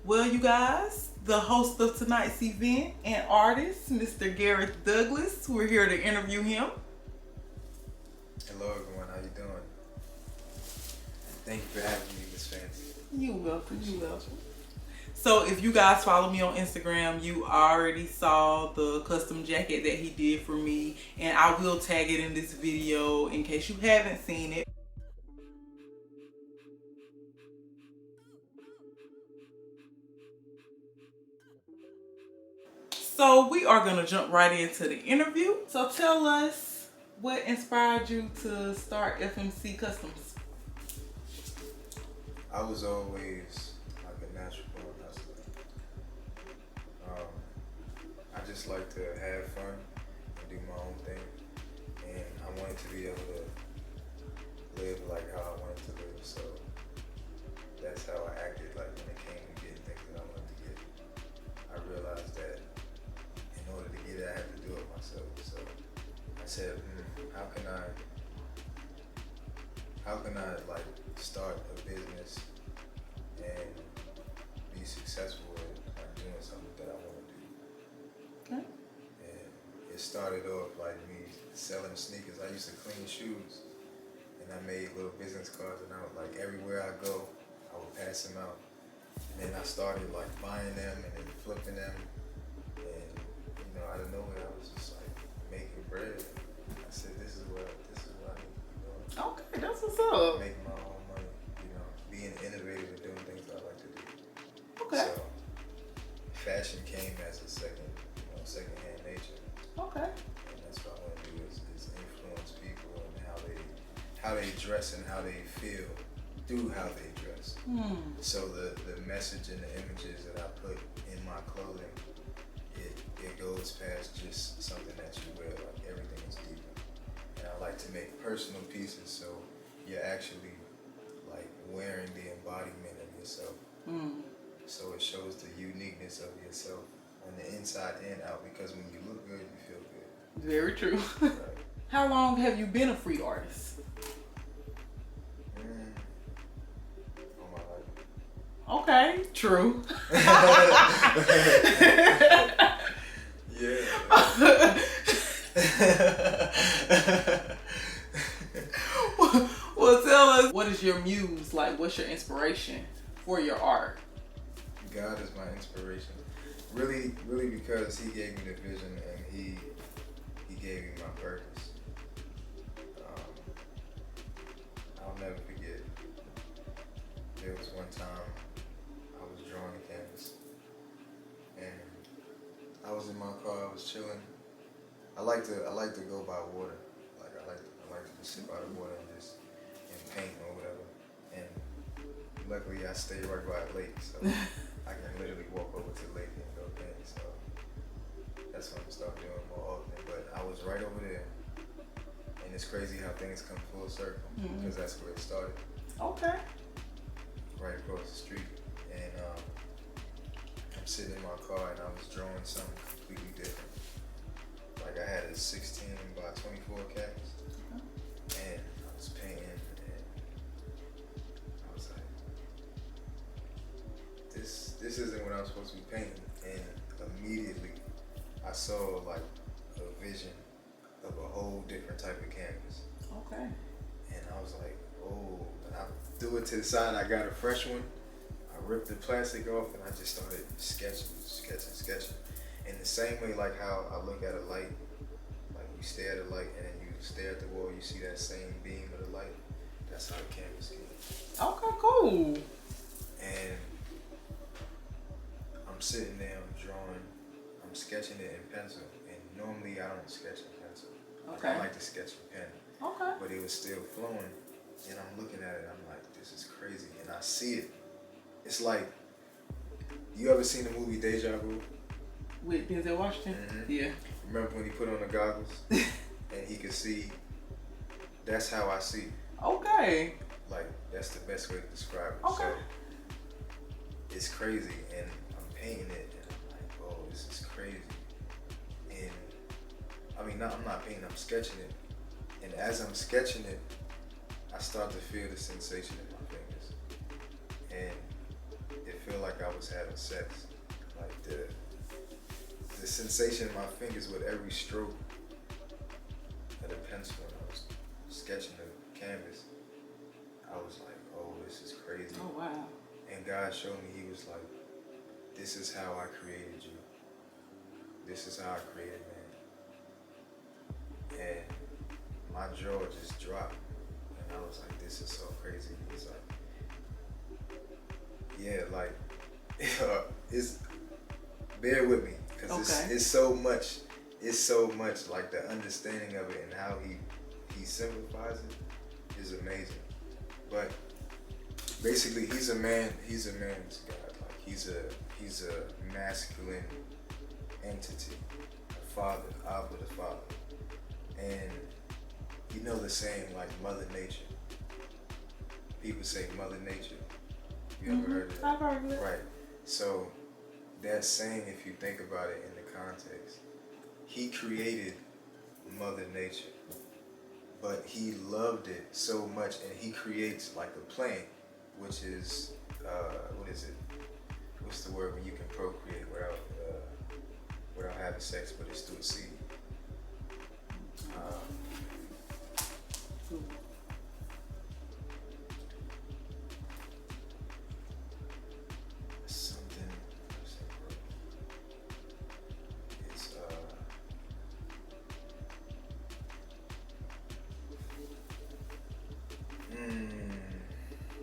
Well, you guys, the host of tonight's event and artist, Mr. Garreth Douglas, we're here to interview him. Hello everyone, how you doing? Thank you for having me, Miss Fanci. You're welcome, So if you guys follow me on Instagram, you already saw the custom jacket that he did for me, and I will tag it in this video in case you haven't seen it. So we are gonna jump right into the interview. So tell us what inspired you to start FMC Customs. I was always like a natural born hustler. I just like to have fun and do my own thing, and I wanted to be able to live like how I wanted to live. So that's how I acted like when it came to getting things that I wanted to get. I realized that in order to get it, I had to do it myself. So I said, how can I like start a business and be successful at doing something that I want to do? Okay. And it started off like me selling sneakers. I used to clean shoes, and I made little business cards, and I would, like, everywhere I go, I would pass them out. And then I started like buying them and then flipping them, and out of nowhere I was just like making bread. I said, this is what I need to be doing. Okay, that's what's up. Making my own money, being innovative and doing things I like to do. Okay. So fashion came as a second-hand nature. Okay. And that's what I want to do is influence people and how they dress and how they feel through how they dress. So the message and the images that I put in my clothing, it goes past just something that you wear. Like, everything is deeper. And I like to make personal pieces, so you're actually like wearing the embodiment of yourself. So it shows the uniqueness of yourself on the inside and out, because when you look good, you feel good. Very true. Right. How long have you been a free artist? All my life. Okay, true. Yeah. Well, tell us, what is your muse? Like, what's your inspiration for your art? God is my inspiration. Really, really, because he gave me the vision and he gave me my purpose. I'll never forget. There was one time I was drawing a canvas, and I was in my car. I was chilling. I like to go by water. Like, I like to just sit by the water and paint or whatever. And luckily, I stay right by a lake, so I can literally walk over to the lake and go paint. So that's what I'm gonna start doing more often. But I was right over there, and it's crazy how things come full circle, because that's where it started. Okay. Right across the street, and I'm sitting in my car and I was drawing something completely different. Like, I had a 16 by 24 canvas, and I was painting, and I was like, this isn't what I'm supposed to be painting. And immediately I saw like a vision of a whole different type of canvas. Okay. And I was like, oh, and I threw it to the side. I got a fresh one. I ripped the plastic off and I just started sketching. In the same way, like how I look at a light, like you stare at a light and then you stare at the wall, you see that same beam of the light. That's how the canvas came. Okay, cool. And I'm sitting there, I'm drawing, I'm sketching it in pencil. And normally I don't sketch in pencil. Okay. I like to sketch in pen. Okay. But it was still flowing. And I'm looking at it, I'm like, this is crazy. And I see it. It's like, you ever seen the movie Deja Vu? With Denzel Washington? Yeah. Remember when he put on the goggles and he could see? That's how I see. Okay. Like, that's the best way to describe it. Okay. So, it's crazy, and I'm painting it, and I'm like, oh, this is crazy. And, I mean, I'm not painting, I'm sketching it. And as I'm sketching it, I start to feel the sensation in my fingers. And it feel like I was having sex. Like the sensation in my fingers with every stroke of the pencil when I was sketching the canvas. I was like, oh, this is crazy. Oh, wow. And God showed me, he was like, this is how I created you. This is how I created man. And my jaw just dropped. And I was like, this is so crazy. He's like, yeah, like, it's, bear with me. Because it's so much, like the understanding of it and how he simplifies it is amazing. But basically, he's a man's God. Like he's a masculine entity, a father, Abba the Father, and you know the saying like Mother Nature. People say Mother Nature. You ever heard of that? I've heard of it. Right. So that saying, if you think about it in the context, he created Mother Nature. But he loved it so much, and he creates like a plant, which is, what is it? What's the word when you can procreate without having sex, but it's through a seed? Something. It's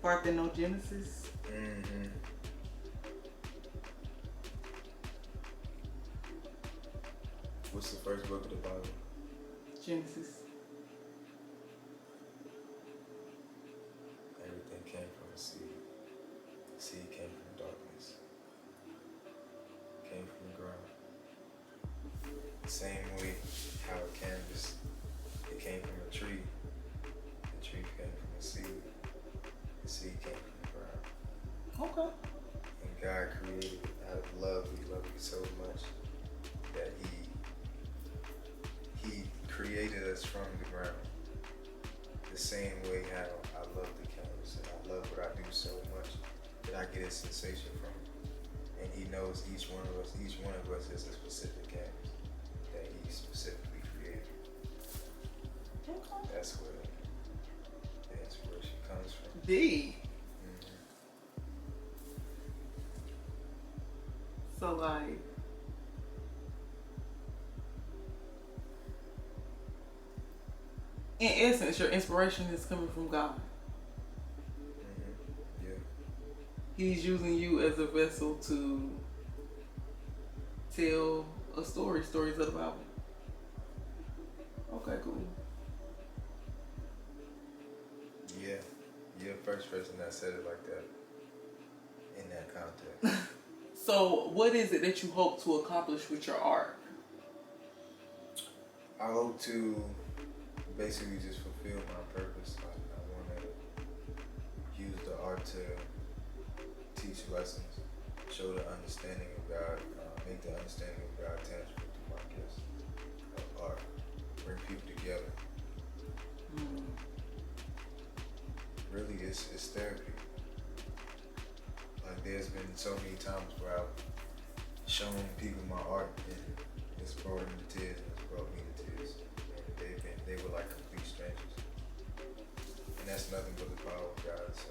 Parthenogenesis. Mm-hmm. What's the first book of the Bible? Genesis. Everything came from a seed. The seed came from darkness. Came from the ground. The same way how a canvas, it came from a tree. The tree came from a seed. The seed came from the ground. Okay. And God created it out of love. He loved you so much that he created us from the ground. The same way how I love the canvas and I love what I do so much that I get a sensation from it. And he knows each one of us is a specific canvas that he specifically created. Okay. That's where the inspiration comes from. D. So like, in essence, your inspiration is coming from God. Mm-hmm. Yeah. He's using you as a vessel to tell a stories of the Bible. Okay, cool. Yeah. You're the first person that said it like that in that context. So, what is it that you hope to accomplish with your art? I hope to basically just fulfill my purpose. Like, I want to use the art to teach lessons, show the understanding of God, make the understanding of God tangible through my gifts of art, bring people together. Really, it's therapy. Like, there's been so many times where I've shown people my art and it's brought them to tears and it's brought me to tears. And they were like complete strangers. And that's nothing but the power of God. So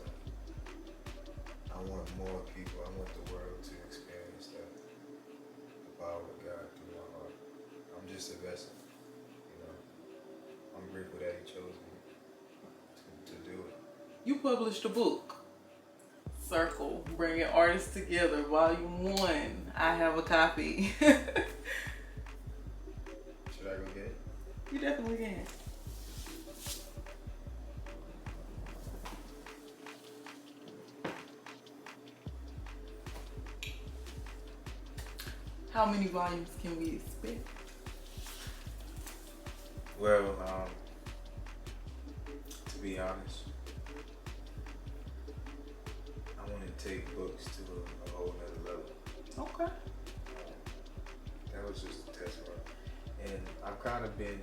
I want more people, I want the world to experience that. The power of God through my art. I'm just a vessel, you know. I'm grateful that he chose me to do it. You published a book, Circle, Bringing Artists Together, Volume 1. I have a copy. Should I go get it? You definitely can. How many volumes can we expect? Well, to be honest, I want to take books to a whole nother level. Okay. That was just a test run. And I've kind of been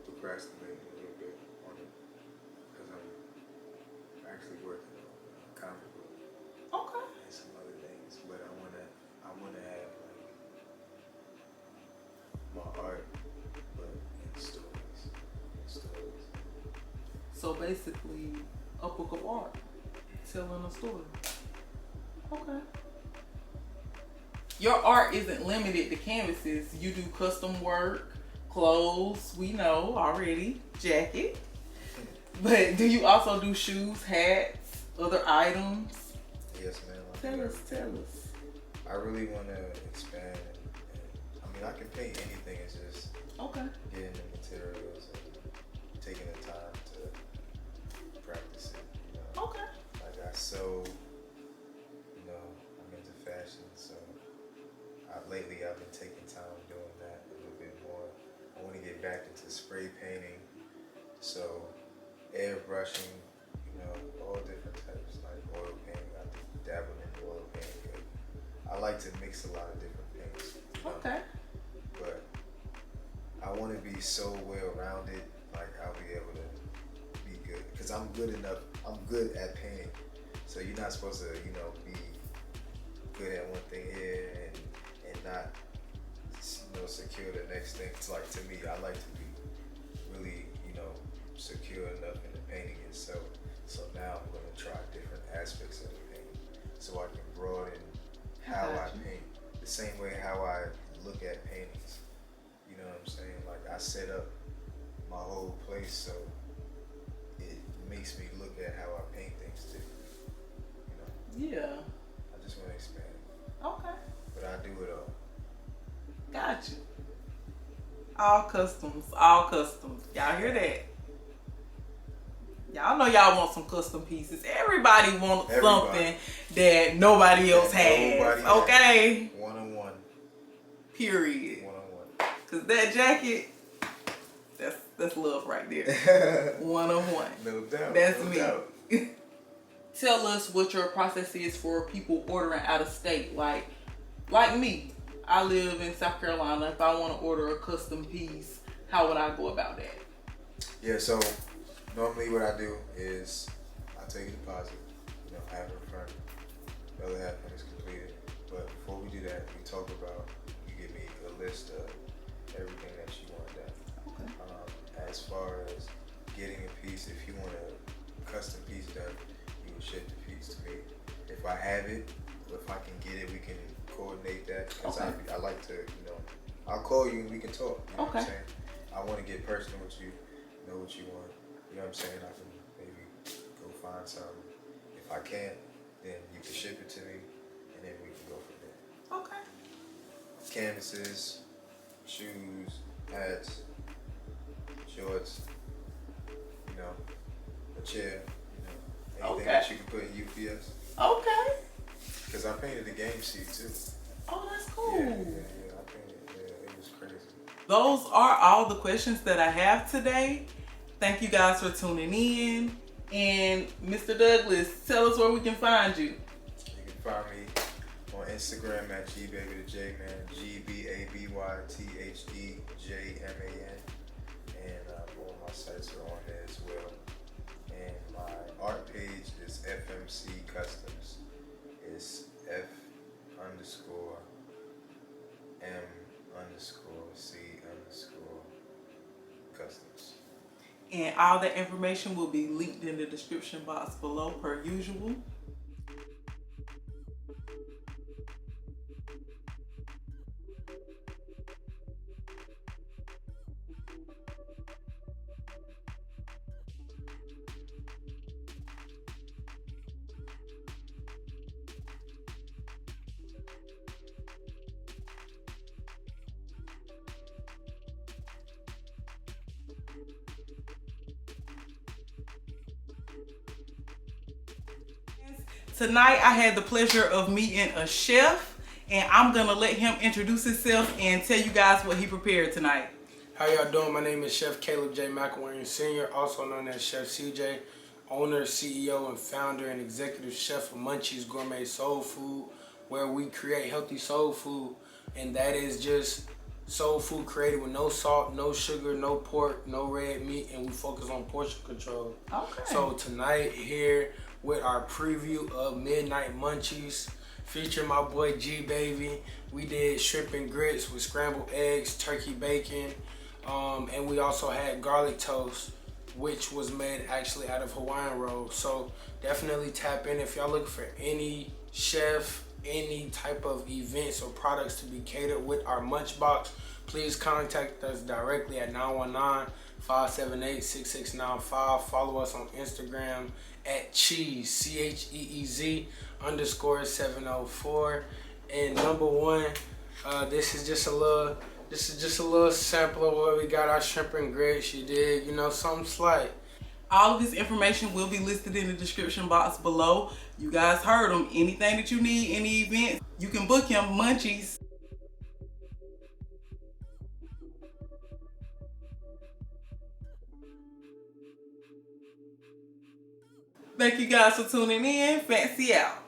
procrastinating a little bit on it because I'm actually working on a comic book Okay. and some other things. So basically, a book of art, telling a story. Okay. Your art isn't limited to canvases. You do custom work, clothes, we know already, jacket. But do you also do shoes, hats, other items? Yes, ma'am. Tell us. I really want to expand. I mean, I can paint anything. It's just getting the materials and taking the time to practice it. You know? Okay. Like I sew. You know, I'm into fashion, so lately I've been taking time doing that a little bit more. I want to get back into spray painting, so airbrushing. You know, all different types, like oil painting. I dabble in oil painting. I like to mix a lot of different paints. You know? Okay. But I want to be so well-rounded, like I'll be able to be good. Because I'm good at painting. So you're not supposed to, you know, be good at one thing here and not, you know, secure the next thing. It's like, to me, I like to be really, you know, secure enough in the painting itself. So now I'm going to try different aspects of the painting so I can broaden how I paint, the same way how I look at paintings. You know what I'm saying? Like, I set up my whole place so it makes me look at how I paint things differently. You know? Yeah. I just want to expand. Okay. But I do it all. Got you. All customs. All customs. Y'all hear that? Y'all know y'all want some custom pieces. Everybody wants something that nobody else has. Okay? One-on-one. Period. One-on-one. Cause that jacket, that's love right there. One-on-one. No doubt. That's no me. Doubt. Tell us what your process is for people ordering out of state. Like me, I live in South Carolina. If I want to order a custom piece, how would I go about that? Yeah, so normally what I do is I take a deposit, you know, half up front, the other half when it's completed. But before we do that, we talk about, you give me a list of everything that you want done. Okay. As far as getting a piece, if you want a custom piece done, you will ship the piece to me. If I have it, if I can get it, we can coordinate that. Because I like to, you know, I'll call you and we can talk. You know what I'm saying? I want to get personal with you, know what you want. You know what I'm saying? I can maybe go find something. If I can't, then you can ship it to me, and then we can go from there. Okay. Canvases, shoes, hats, shorts, you know, a chair, you know, anything that you can put in UPS. Okay. Because I painted the game sheet too. Oh, that's cool. Yeah, I painted. Yeah, it was crazy. Those are all the questions that I have today. Thank you guys for tuning in. And Mr. Douglas, tell us where we can find you. You can find me on Instagram at GBabyTheJman, GBabyTheJman, and all my sites are on there as well. And my art page is FMC Customs. It's F_M_C_Customs. And all that information will be linked in the description box below per usual. Tonight I had the pleasure of meeting a chef, and I'm gonna let him introduce himself and tell you guys what he prepared tonight. How y'all doing? My name is Chef Caleb J. McElwain Sr., also known as Chef CJ, owner, CEO, and founder and executive chef of MunCheez Gourmet Soul Food, where we create healthy soul food, and that is just soul food created with no salt, no sugar, no pork, no red meat, and we focus on portion control. Okay. So tonight here with our preview of Midnight MunCheez, featuring my boy G Baby. We did shrimp and grits with scrambled eggs, turkey bacon, and we also had garlic toast. which was made actually out of Hawaiian rolls. So definitely tap in if y'all looking for any chef, any type of events or products to be catered with our Munchbox. Please contact us directly at 919-578-6695. Follow us on Instagram at Cheez, CHEEZ _704. And number one, this is just a little sample of what we got. Our shrimp and grits, you dig, you know, something slight. All of this information will be listed in the description box below. You guys heard him. Anything that you need, any event, you can book him, MunCheez. Thank you guys for tuning in. Fanci out.